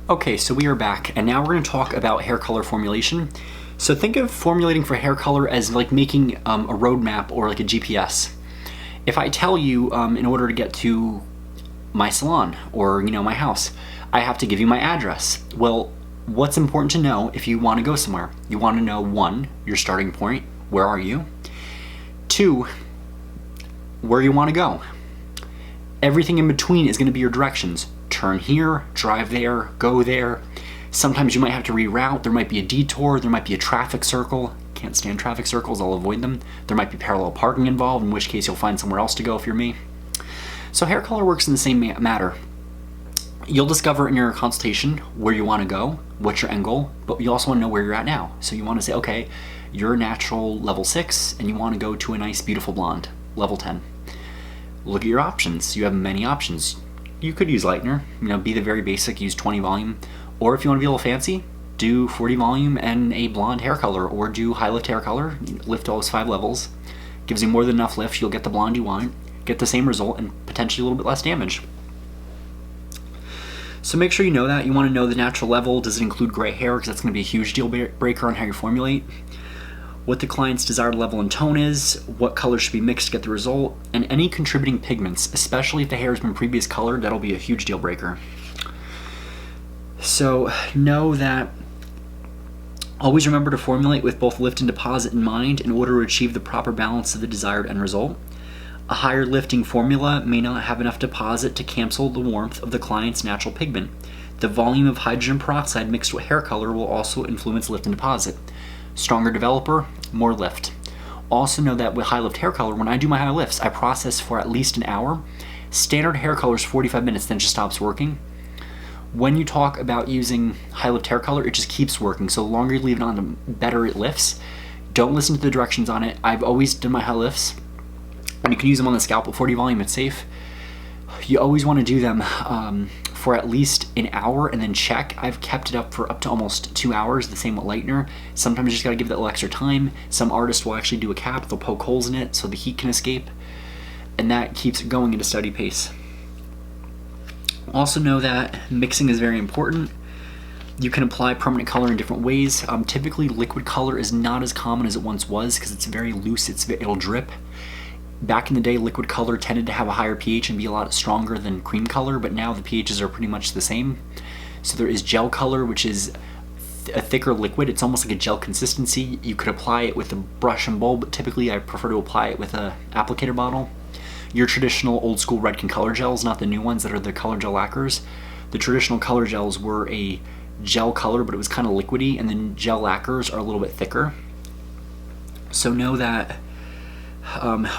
Okay, so we are back, and now we're going to talk about hair color formulation. So think of formulating for hair color as like making a roadmap or like a GPS. If I tell you in order to get to my salon or my house, I have to give you my address. Well, what's important to know if you want to go somewhere? You want to know, 1, your starting point, where are you? 2, where you want to go. Everything in between is going to be your directions. Turn here, drive there, go there. Sometimes you might have to reroute. There might be a detour, there might be a traffic circle. Can't stand traffic circles, I'll avoid them. There might be parallel parking involved, in which case you'll find somewhere else to go if you're me. So hair color works in the same manner. You'll discover in your consultation where you want to go, what's your end goal, but you also want to know where you're at now. So you want to say, okay, you're natural level 6 and you want to go to a nice beautiful blonde, level 10. Look at your options. You have many options. You could use lightener, be the very basic, use 20 volume. Or if you want to be a little fancy, do 40 volume and a blonde hair color, or do high lift hair color, lift all those 5 levels. Gives you more than enough lift, you'll get the blonde you want, get the same result, and potentially a little bit less damage. So make sure you know that. You want to know the natural level. Does it include gray hair? Because that's going to be a huge deal breaker on how you formulate. What the client's desired level and tone is, what colors should be mixed to get the result, and any contributing pigments, especially if the hair has been previous colored, that'll be a huge deal breaker. So know that always remember to formulate with both lift and deposit in mind in order to achieve the proper balance of the desired end result. A higher lifting formula may not have enough deposit to cancel the warmth of the client's natural pigment. The volume of hydrogen peroxide mixed with hair color will also influence lift and deposit. Stronger developer, more lift. Also know that with high lift hair color, when I do my high lifts, I process for at least an hour. Standard hair color is 45 minutes, then it just stops working. When you talk about using high lift hair color, it just keeps working. So the longer you leave it on, the better it lifts. Don't listen to the directions on it. I've always done my high lifts, and you can use them on the scalp at 40 volume, it's safe. You always want to do them for at least an hour and then check. I've kept it up for up to almost 2 hours, the same with lightener. Sometimes you just gotta give it a little extra time. Some artists will actually do a cap, they'll poke holes in it so the heat can escape, and that keeps it going at a steady pace. Also know that mixing is very important. You can apply permanent color in different ways. Typically liquid color is not as common as it once was because it's very loose, it'll drip. Back in the day, liquid color tended to have a higher pH and be a lot stronger than cream color, but now the pHs are pretty much the same. So there is gel color, which is a thicker liquid. It's almost like a gel consistency. You could apply it with a brush and bowl, but typically I prefer to apply it with an applicator bottle. Your traditional old school Redken color gels, not the new ones that are the color gel lacquers. The traditional color gels were a gel color, but it was kind of liquidy, and then gel lacquers are a little bit thicker. So know that.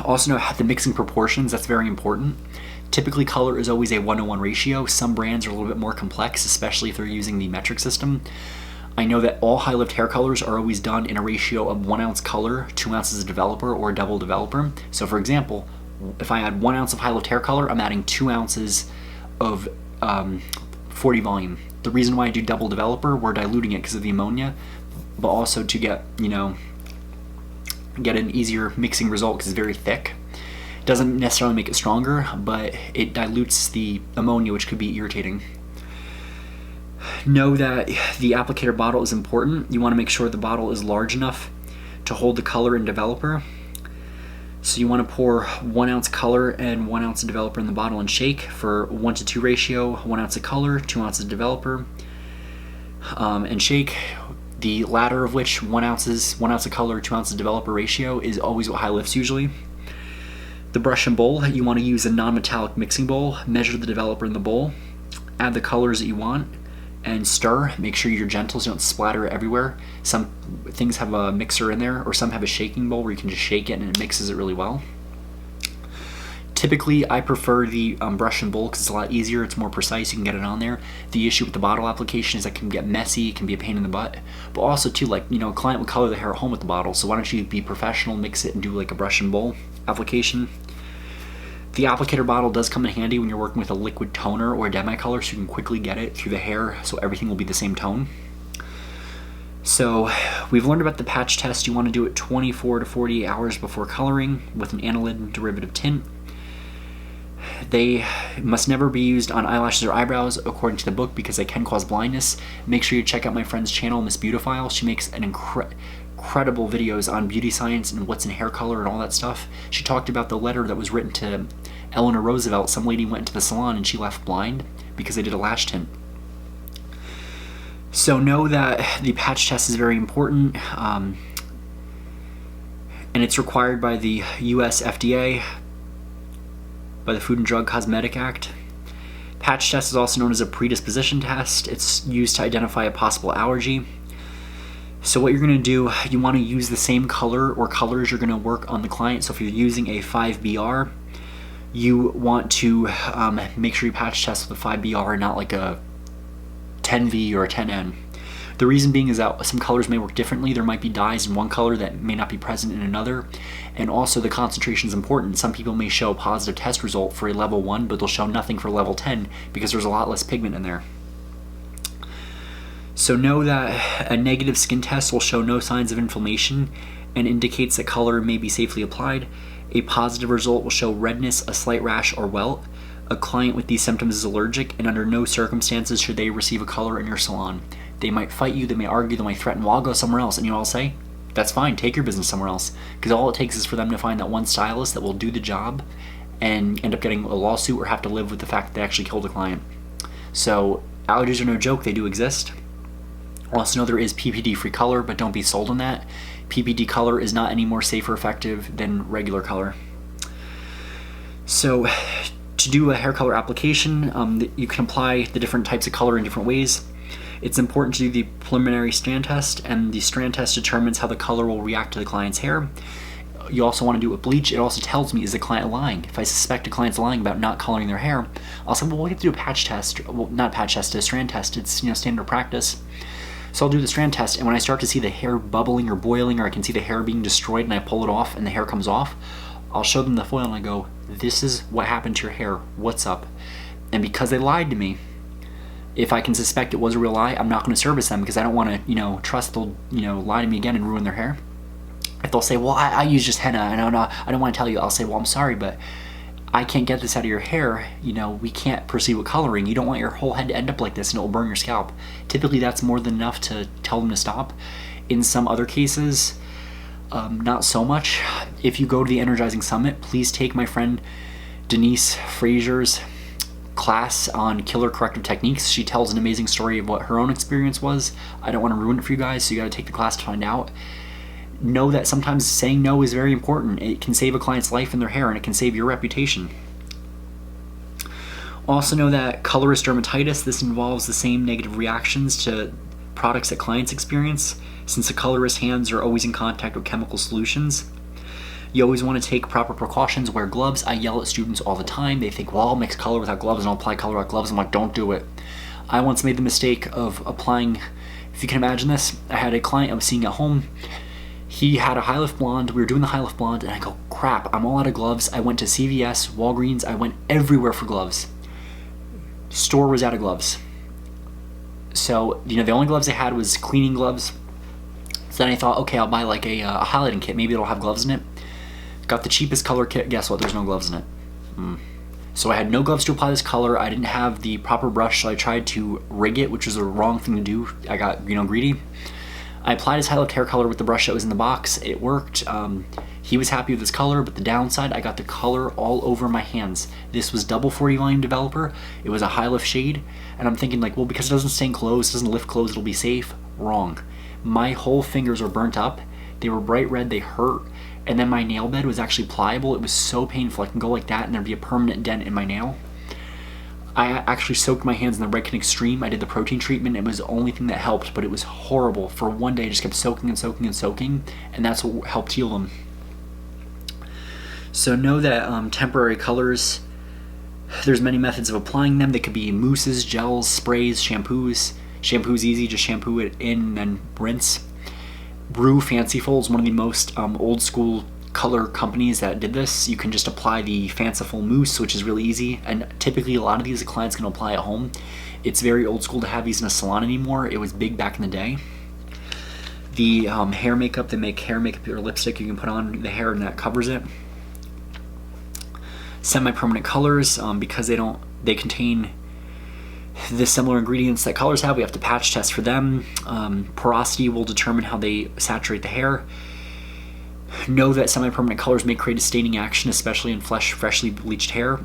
Also know the mixing proportions, that's very important. Typically color is always a 1:1 ratio. Some brands are a little bit more complex, especially if they're using the metric system. I know that all high lift hair colors are always done in a ratio of 1 ounce color, 2 ounces of developer, or double developer. So for example, if I add 1 ounce of high lift hair color, I'm adding 2 ounces of 40 volume. The reason why I do double developer, we're diluting it because of the ammonia, but also to get an easier mixing result because it's very thick. It doesn't necessarily make it stronger, but it dilutes the ammonia, which could be irritating. Know that the applicator bottle is important. You want to make sure the bottle is large enough to hold the color and developer. So you want to pour 1 ounce color and 1 ounce of developer in the bottle and shake for 1:2 ratio, 1 ounce of color, 2 ounces of developer, and shake. The latter of which, 1 ounce of color, 2 ounces of developer ratio is always what high lifts usually. The brush and bowl, you want to use a non-metallic mixing bowl. Measure the developer in the bowl, add the colors that you want, and stir. Make sure you're gentle so you don't splatter it everywhere. Some things have a mixer in there, or some have a shaking bowl where you can just shake it and it mixes it really well. Typically, I prefer the brush and bowl because it's a lot easier, it's more precise, you can get it on there. The issue with the bottle application is that it can get messy, it can be a pain in the butt. But also too, a client would color the hair at home with the bottle, so why don't you be professional, mix it and do like a brush and bowl application. The applicator bottle does come in handy when you're working with a liquid toner or a demi-color, so you can quickly get it through the hair so everything will be the same tone. So we've learned about the patch test. You want to do it 24 to 48 hours before coloring with an aniline derivative tint. They must never be used on eyelashes or eyebrows according to the book because they can cause blindness. Make sure you check out my friend's channel, Miss Beautifile. She makes an incredible videos on beauty science and what's in hair color and all that stuff. She talked about the letter that was written to Eleanor Roosevelt. Some lady went into the salon and she left blind because they did a lash tint. So know that the patch test is very important, and it's required by the US FDA, by the Food and Drug Cosmetic Act. Patch test is also known as a predisposition test. It's used to identify a possible allergy. So what you're going to do, you want to use the same color or colors you're going to work on the client. So if you're using a 5BR, you want to make sure you patch test with a 5BR and not like a 10V or a 10N. The reason being is that some colors may work differently. There might be dyes in one color that may not be present in another. And also the concentration is important. Some people may show a positive test result for a level 1, but they'll show nothing for level 10 because there's a lot less pigment in there. So know that a negative skin test will show no signs of inflammation and indicates that color may be safely applied. A positive result will show redness, a slight rash, or welt. A client with these symptoms is allergic, and under no circumstances should they receive a color in your salon. They might fight you, they may argue, they might threaten, well, I'll go somewhere else. And you all say, that's fine, take your business somewhere else. Because all it takes is for them to find that one stylist that will do the job and end up getting a lawsuit or have to live with the fact that they actually killed a client. So allergies are no joke, they do exist. Also know there is PPD-free color, but don't be sold on that. PPD color is not any more safe or effective than regular color. So to do a hair color application, you can apply the different types of color in different ways. It's important to do the preliminary strand test, and the strand test determines how the color will react to the client's hair. You also want to do it with bleach. It also tells me, is the client lying? If I suspect a client's lying about not coloring their hair, I'll say, well, we have to do a patch test. Well, not patch test, a strand test. It's, standard practice. So I'll do the strand test, and when I start to see the hair bubbling or boiling, or I can see the hair being destroyed and I pull it off and the hair comes off, I'll show them the foil and I go, this is what happened to your hair, what's up? And because they lied to me, if I can suspect it was a real lie, I'm not going to service them because I don't want to, trust they'll, lie to me again and ruin their hair. If they'll say, well, I use just henna, and I don't want to tell you, I'll say, well, I'm sorry, but I can't get this out of your hair, we can't proceed with coloring. You don't want your whole head to end up like this and it will burn your scalp. Typically that's more than enough to tell them to stop. In some other cases, not so much. If you go to the Energizing Summit, please take my friend Denise Frazier's class on killer corrective techniques. She tells an amazing story of what her own experience was. I don't want to ruin it for you guys, so you got to take the class to find out. Know that sometimes saying no is very important. It can save a client's life and their hair, and it can save your reputation. Also know that colorist dermatitis, this involves the same negative reactions to products that clients experience, since the colorist's hands are always in contact with chemical solutions. You always want to take proper precautions, wear gloves. I yell at students all the time. They think, well, I'll mix color without gloves and I'll apply color without gloves. I'm like, don't do it. I once made the mistake of applying, if you can imagine this, I had a client I was seeing at home. He had a high lift blonde. We were doing the high lift blonde, and I go, crap, I'm all out of gloves. I went to CVS, Walgreens, I went everywhere for gloves. Store was out of gloves. So, the only gloves I had was cleaning gloves. So then I thought, okay, I'll buy like a highlighting kit. Maybe it'll have gloves in it. Got the cheapest color kit. Guess what? There's no gloves in it. So I had no gloves to apply this color. I didn't have the proper brush, so I tried to rig it, which was the wrong thing to do. I got, greedy. I applied his highlight hair color with the brush that was in the box. It worked. He was happy with his color, but the downside, I got the color all over my hands. This was double 40 volume developer. It was a high lift shade, and I'm thinking like, well, because it doesn't stain clothes, doesn't lift clothes, it'll be safe. Wrong. My whole fingers were burnt up. They were bright red, they hurt, and then my nail bed was actually pliable. It was so painful. I can go like that and there'd be a permanent dent in my nail. I actually soaked my hands in the Redken Extreme. I did the protein treatment. It was the only thing that helped, but it was horrible. For one day, I just kept soaking and soaking and soaking, and that's what helped heal them. So know that temporary colors, there's many methods of applying them. They could be mousses, gels, sprays, shampoos. Shampoo's easy, just shampoo it in and then rinse. Brew Fanciful is one of the most old school color companies that did this. You can just apply the fanciful mousse, which is really easy, and typically a lot of these the clients can apply at home. It's very old school to have these in a salon anymore. It was big back in the day. The hair makeup, they make hair makeup or lipstick you can put on the hair and that covers it. Semi-permanent colors, because they contain the similar ingredients that colors have, we have to patch test for them. Porosity will determine how they saturate the hair. Know that semi-permanent colors may create a staining action, especially in freshly bleached hair.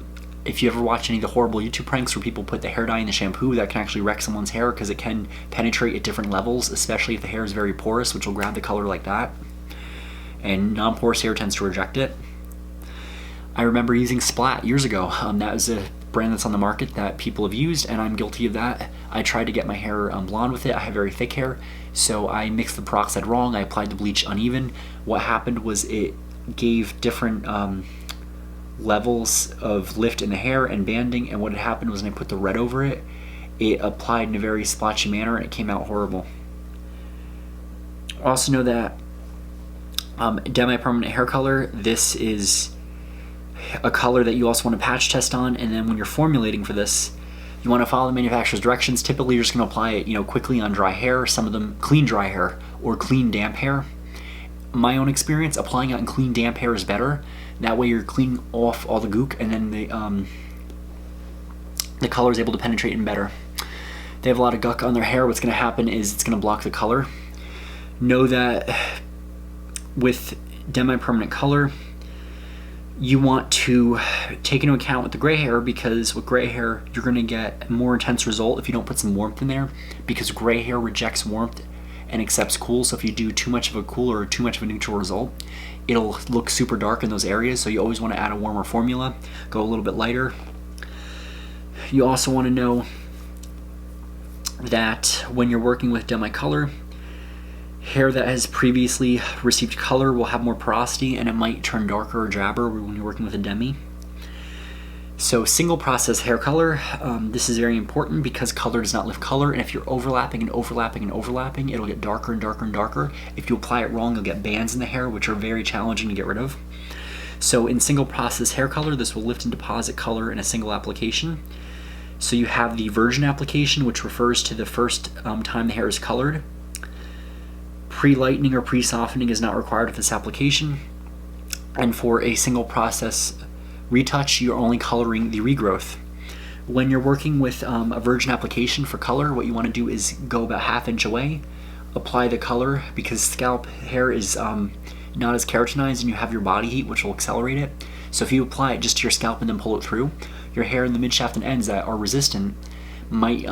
If you ever watch any of the horrible YouTube pranks where people put the hair dye in the shampoo, that can actually wreck someone's hair because it can penetrate at different levels, especially if the hair is very porous, which will grab the color like that. And non-porous hair tends to reject it. I remember using Splat years ago. That was a brand that's on the market that people have used, and I'm guilty of that. I tried to get my hair blonde with it. I have very thick hair, so I mixed the peroxide wrong. I applied the bleach uneven. What happened was it gave different levels of lift in the hair and banding, and what had happened was when I put the red over it, it applied in a very splotchy manner and it came out horrible. Also know that Demi-permanent hair color, this is a color that you also want to patch test on, and then when you're formulating for this, you want to follow the manufacturer's directions. Typically you're just going to apply it quickly on dry hair, some of them clean dry hair or clean damp hair. My own experience, applying it on clean damp hair is better. That way you're cleaning off all the gook, and then the color is able to penetrate in better. They have a lot of gunk on their hair. What's going to happen is it's going to block the color. Know that with Demi-permanent color, you want to take into account with the gray hair, because with gray hair you're going to get a more intense result if you don't put some warmth in there, because gray hair rejects warmth and accepts cool. So if you do too much of a cool or too much of a neutral result, it'll look super dark in those areas. So you always want to add a warmer formula, go a little bit lighter. You also want to know that when you're working with Demi color, hair that has previously received color will have more porosity and it might turn darker or drabber when you're working with a Demi. So single process hair color, this is very important because color does not lift color, and if you're overlapping and overlapping and overlapping, it'll get darker and darker and darker. If you apply it wrong, you'll get bands in the hair, which are very challenging to get rid of. So in single process hair color, this will lift and deposit color in a single application. So you have the virgin application, which refers to the first time the hair is colored. Pre-lightening or pre-softening is not required with this application. And for a single process retouch, you're only coloring the regrowth. When you're working with a virgin application for color, what you want to do is go about 1/2 inch away, apply the color, because scalp hair is not as keratinized and you have your body heat, which will accelerate it. So if you apply it just to your scalp and then pull it through, your hair in the midshaft and ends that are resistant might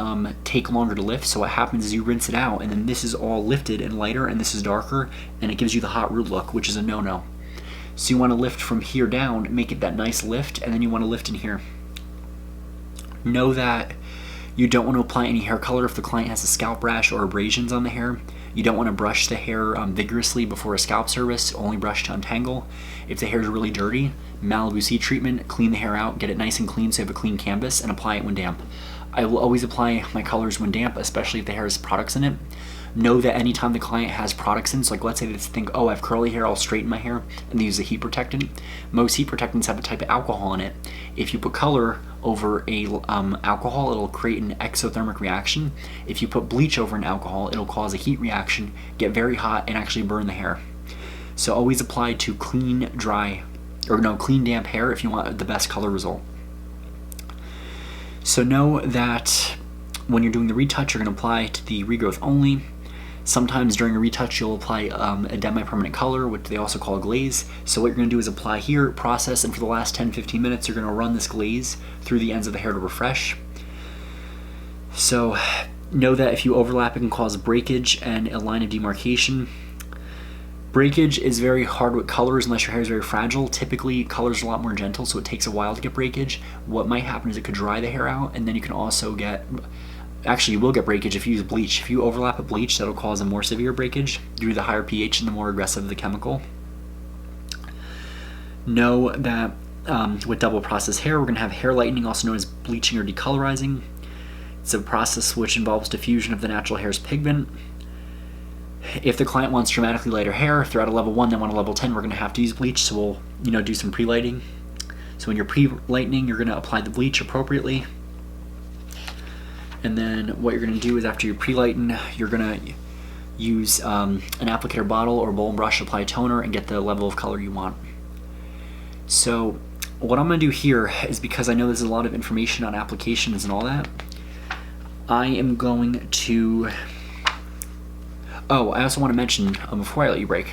take longer to lift. So what happens is you rinse it out, and then this is all lifted and lighter, and this is darker, and it gives you the hot root look, which is a no-no. So you want to lift from here down, make it that nice lift, and then you want to lift in here. Know that you don't want to apply any hair color if the client has a scalp rash or abrasions on the hair. You don't want to brush the hair vigorously before a scalp service, only brush to untangle. If the hair is really dirty, Malibu Sea treatment, clean the hair out, get it nice and clean so you have a clean canvas, and apply it when damp. I will always apply my colors when damp, especially if the hair has products in it. Know that anytime the client has products in, so like let's say they think, oh, I have curly hair, I'll straighten my hair, and they use a heat protectant. Most heat protectants have a type of alcohol in it. If you put color over a alcohol, it'll create an exothermic reaction. If you put bleach over an alcohol, it'll cause a heat reaction, get very hot, and actually burn the hair. So always apply to clean damp hair if you want the best color result. So know that when you're doing the retouch, you're going to apply to the regrowth only. Sometimes during a retouch, you'll apply a Demi-permanent color, which they also call a glaze. So what you're going to do is apply here, process, and for the last 10-15 minutes, you're going to run this glaze through the ends of the hair to refresh. So know that if you overlap, it can cause breakage and a line of demarcation. Breakage is very hard with colors unless your hair is very fragile. Typically, colors are a lot more gentle, so it takes a while to get breakage. What might happen is it could dry the hair out, and then you can also get... Actually, you will get breakage if you use bleach. If you overlap a bleach, that'll cause a more severe breakage due to the higher pH and the more aggressive the chemical. Know that with double process hair, we're going to have hair lightening, also known as bleaching or decolorizing. It's a process which involves diffusion of the natural hair's pigment. If the client wants dramatically lighter hair, if they're at a level 1, they want a level 10, we're going to have to use bleach, so we'll do some pre-lighting. So when you're pre-lightening, you're going to apply the bleach appropriately. And then what you're going to do is after you pre-lighten, you're going to use an applicator bottle or bowl and brush, apply a toner, and get the level of color you want. So what I'm going to do here is, because I know there's a lot of information on applications and all that, I am going to... Oh, I also want to mention, before I let you break,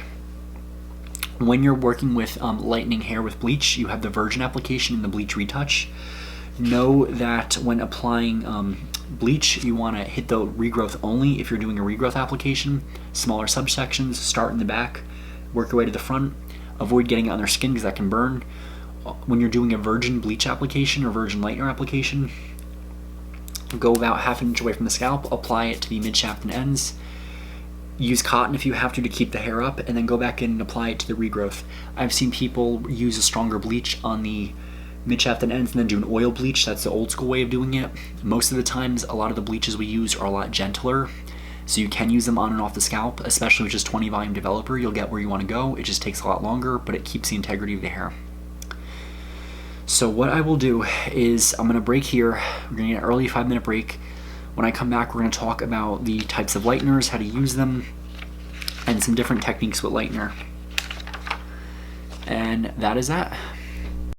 when you're working with lightening hair with bleach, you have the virgin application and the bleach retouch. Know that when applying bleach, you want to hit the regrowth only if you're doing a regrowth application. Smaller subsections, start in the back, work your way to the front. Avoid getting it on their skin because that can burn. When you're doing a virgin bleach application or virgin lightener application, go about half an inch away from the scalp, apply it to the mid-shaft and ends. Use cotton if you have to keep the hair up, and then go back in and apply it to the regrowth. I've seen people use a stronger bleach on the mid-shaft and ends and then do an oil bleach. That's the old school way of doing it. Most of the times, a lot of the bleaches we use are a lot gentler, so you can use them on and off the scalp, especially with just 20 volume developer. You'll get where you want to go. It just takes a lot longer, but it keeps the integrity of the hair. So what I will do is I'm going to break here. We're going to get an early 5-minute break. When I come back, we're going to talk about the types of lighteners, how to use them, and some different techniques with lightener. And that is that.